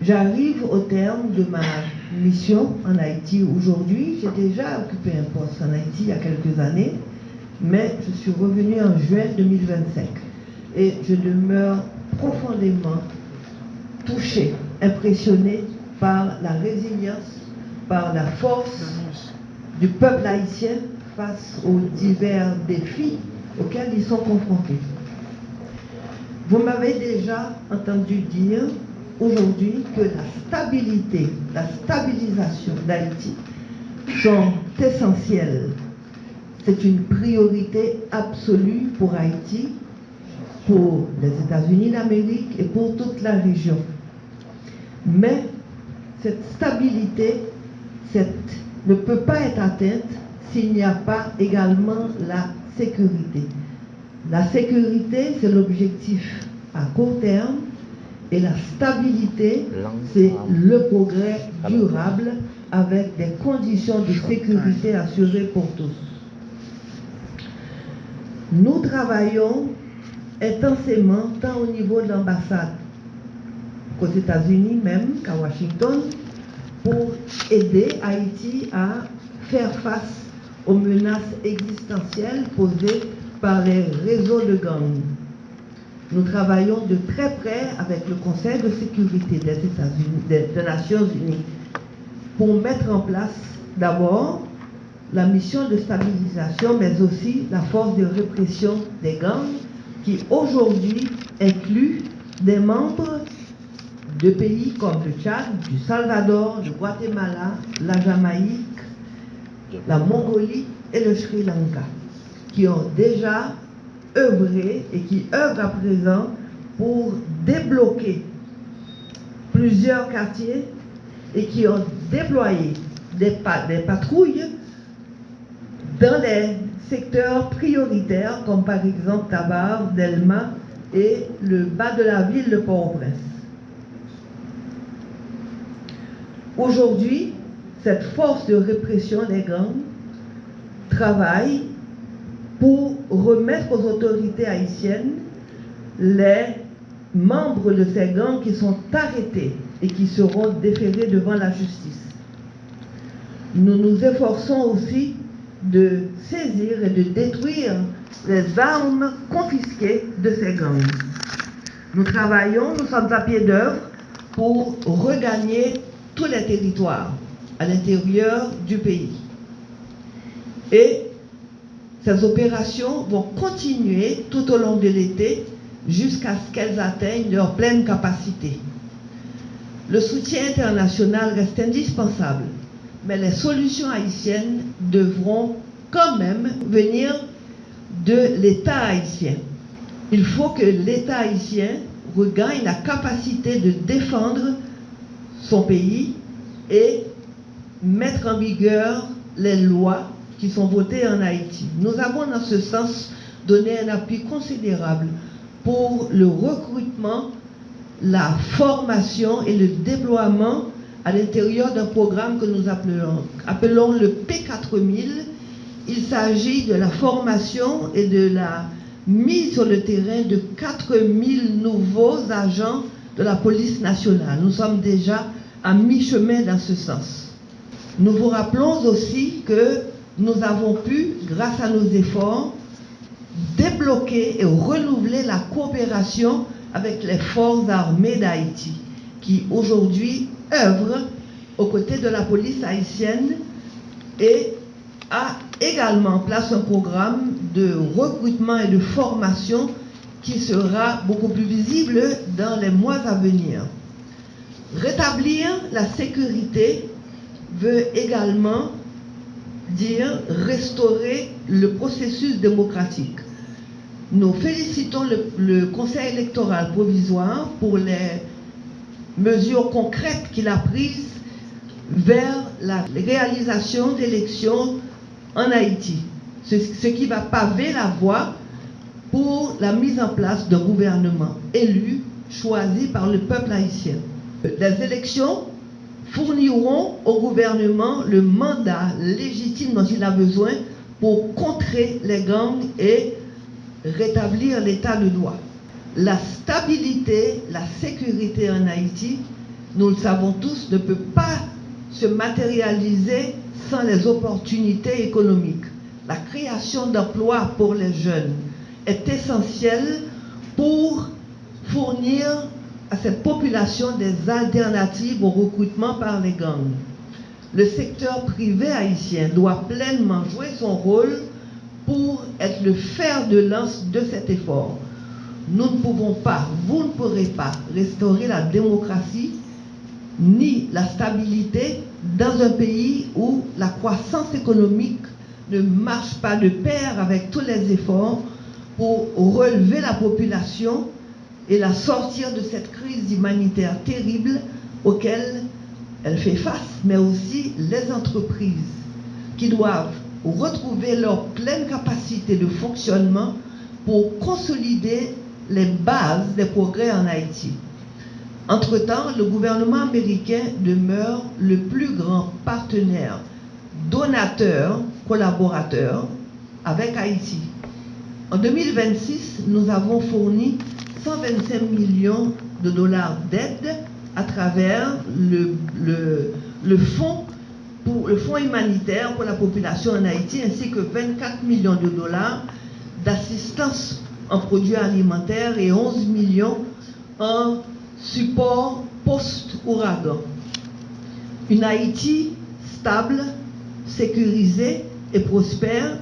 J'arrive au terme de ma mission en Haïti aujourd'hui. J'ai déjà occupé un poste en Haïti il y a quelques années, mais je suis revenue en juin 2025 et je demeure profondément touchée, impressionnée par la résilience, par la force du peuple haïtien face aux divers défis auxquels ils sont confrontés. Vous m'avez déjà entendu dire aujourd'hui que la stabilité, la stabilisation d'Haïti sont essentielles. C'est une priorité absolue pour Haïti, pour les États-Unis d'Amérique et pour toute la région. Mais cette stabilité ne peut pas être atteinte s'il n'y a pas également la sécurité. La sécurité, c'est l'objectif à court terme, et la stabilité, c'est le progrès durable avec des conditions de sécurité assurées pour tous. Nous travaillons intensément tant au niveau de l'ambassade qu'aux États-Unis même, qu'à Washington, pour aider Haïti à faire face aux menaces existentielles posées par les réseaux de gangs. Nous travaillons de très près avec le Conseil de sécurité des États-Unis, des Nations Unies, pour mettre en place d'abord la mission de stabilisation, mais aussi la force de répression des gangs, qui aujourd'hui inclut des membres de pays comme le Tchad, du Salvador, le Guatemala, la Jamaïque, la Mongolie et le Sri Lanka, qui ont déjà œuvré et qui œuvrent à présent pour débloquer plusieurs quartiers et qui ont déployé des patrouilles dans les secteurs prioritaires comme par exemple Tabar, Delma et le bas de la ville de Port-au-Prince. Aujourd'hui, cette force de répression des gangs travaille pour remettre aux autorités haïtiennes les membres de ces gangs qui sont arrêtés et qui seront déférés devant la justice. Nous nous efforçons aussi de saisir et de détruire les armes confisquées de ces gangs. Nous travaillons, nous sommes à pied d'œuvre pour regagner tous les territoires à l'intérieur du pays. Et ces opérations vont continuer tout au long de l'été jusqu'à ce qu'elles atteignent leur pleine capacité. Le soutien international reste indispensable, mais les solutions haïtiennes devront quand même venir de l'État haïtien. Il faut que l'État haïtien regagne la capacité de défendre son pays et mettre en vigueur les lois qui sont votées en Haïti. Nous avons dans ce sens donné un appui considérable pour le recrutement, la formation et le déploiement à l'intérieur d'un programme que nous appelons le P4000. Il s'agit de la formation et de la mise sur le terrain de 4000 nouveaux agents de la police nationale. Nous sommes déjà à mi-chemin dans ce sens. Nous vous rappelons aussi que nous avons pu, grâce à nos efforts, débloquer et renouveler la coopération avec les forces armées d'Haïti, qui aujourd'hui œuvrent aux côtés de la police haïtienne et a également en place un programme de recrutement et de formation qui sera beaucoup plus visible dans les mois à venir. Rétablir la sécurité veut également dire restaurer le processus démocratique. Nous félicitons le Conseil électoral provisoire pour les mesures concrètes qu'il a prises vers la réalisation d'élections en Haïti, ce qui va paver la voie pour la mise en place d'un gouvernement élu, choisi par le peuple haïtien. Les élections fourniront au gouvernement le mandat légitime dont il a besoin pour contrer les gangs et rétablir l'état de droit. La stabilité, la sécurité en Haïti nous le savons tous, ne peut pas se matérialiser sans les opportunités économiques. La création d'emplois pour les jeunes est essentielle pour fournir à cette population des alternatives au recrutement par les gangs. Le secteur privé haïtien doit pleinement jouer son rôle pour être le fer de lance de cet effort. Nous ne pouvons pas, vous ne pourrez pas restaurer la démocratie ni la stabilité dans un pays où la croissance économique ne marche pas de pair avec tous les efforts pour relever la population et la sortir de cette crise humanitaire terrible auquel elle fait face, mais aussi les entreprises qui doivent retrouver leur pleine capacité de fonctionnement pour consolider les bases des progrès en Haïti. Entre-temps, le gouvernement américain demeure le plus grand partenaire, donateur, collaborateur avec Haïti. En 2026, nous avons fourni 125 millions de dollars d'aide à travers le fonds humanitaire pour la population en Haïti, ainsi que 24 millions de dollars d'assistance en produits alimentaires et 11 millions en support post-ouragan. Une Haïti stable, sécurisée et prospère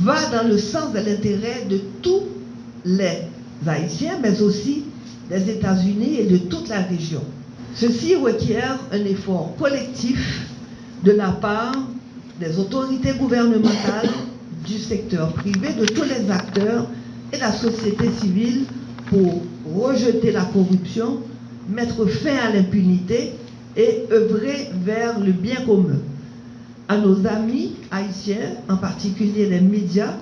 va dans le sens de l'intérêt de tous les Haïtiens, mais aussi des États-Unis et de toute la région. Ceci requiert un effort collectif de la part des autorités gouvernementales, du secteur privé, de tous les acteurs et de la société civile pour rejeter la corruption, mettre fin à l'impunité et œuvrer vers le bien commun. À nos amis haïtiens, en particulier les médias,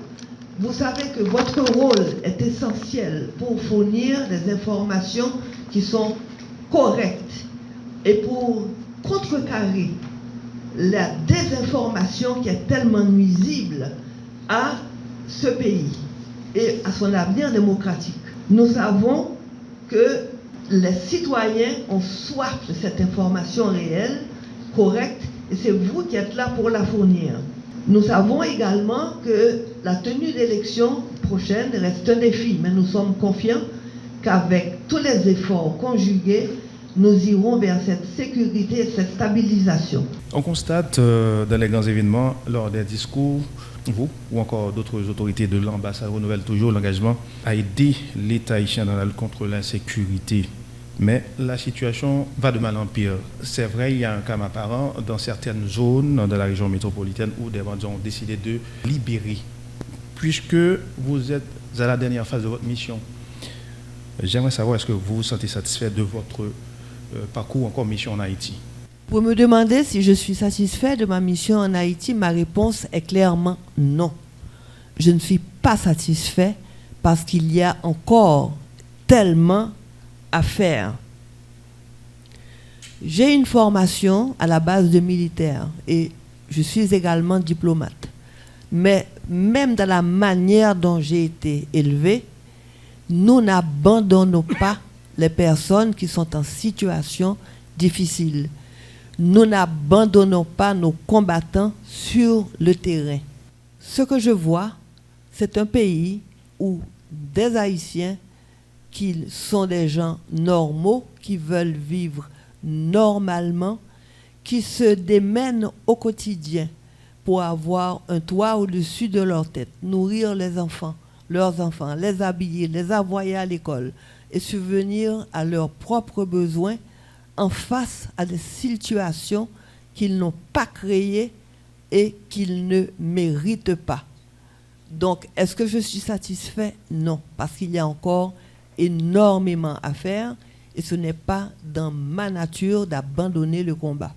vous savez que votre rôle est essentiel pour fournir des informations qui sont correctes et pour contrecarrer la désinformation qui est tellement nuisible à ce pays et à son avenir démocratique. Nous savons que les citoyens ont soif de cette information réelle, correcte, et c'est vous qui êtes là pour la fournir. Nous savons également que la tenue d'élections prochaines reste un défi, mais nous sommes confiants qu'avec tous les efforts conjugués, nous irons vers cette sécurité et cette stabilisation. On constate dans les grands événements, lors des discours, vous ou encore d'autres autorités de l'ambassade renouvellent toujours l'engagement à aider l'État haïtien dans la lutte contre l'insécurité. Mais la situation va de mal en pire. C'est vrai, il y a un cas apparent dans certaines zones de la région métropolitaine où des bandits ont décidé de libérer. Puisque vous êtes à la dernière phase de votre mission, j'aimerais savoir, est-ce que vous vous sentez satisfait de votre parcours, encore mission en Haïti? Pour me demander si je suis satisfait de ma mission en Haïti, ma réponse est clairement non. Je ne suis pas satisfait parce qu'il y a encore tellement à faire. J'ai une formation à la base de militaire et je suis également diplomate. Mais même dans la manière dont j'ai été élevé, nous n'abandonnons pas les personnes qui sont en situation difficile. Nous n'abandonnons pas nos combattants sur le terrain. Ce que je vois, c'est un pays où des Haïtiens qui sont des gens normaux, qui veulent vivre normalement, qui se démènent au quotidien pour avoir un toit au-dessus de leur tête, nourrir leurs enfants, les habiller, les envoyer à l'école et subvenir à leurs propres besoins en face à des situations qu'ils n'ont pas créées et qu'ils ne méritent pas. Donc, est-ce que je suis satisfait? Non, parce qu'il y a encore énormément à faire et ce n'est pas dans ma nature d'abandonner le combat.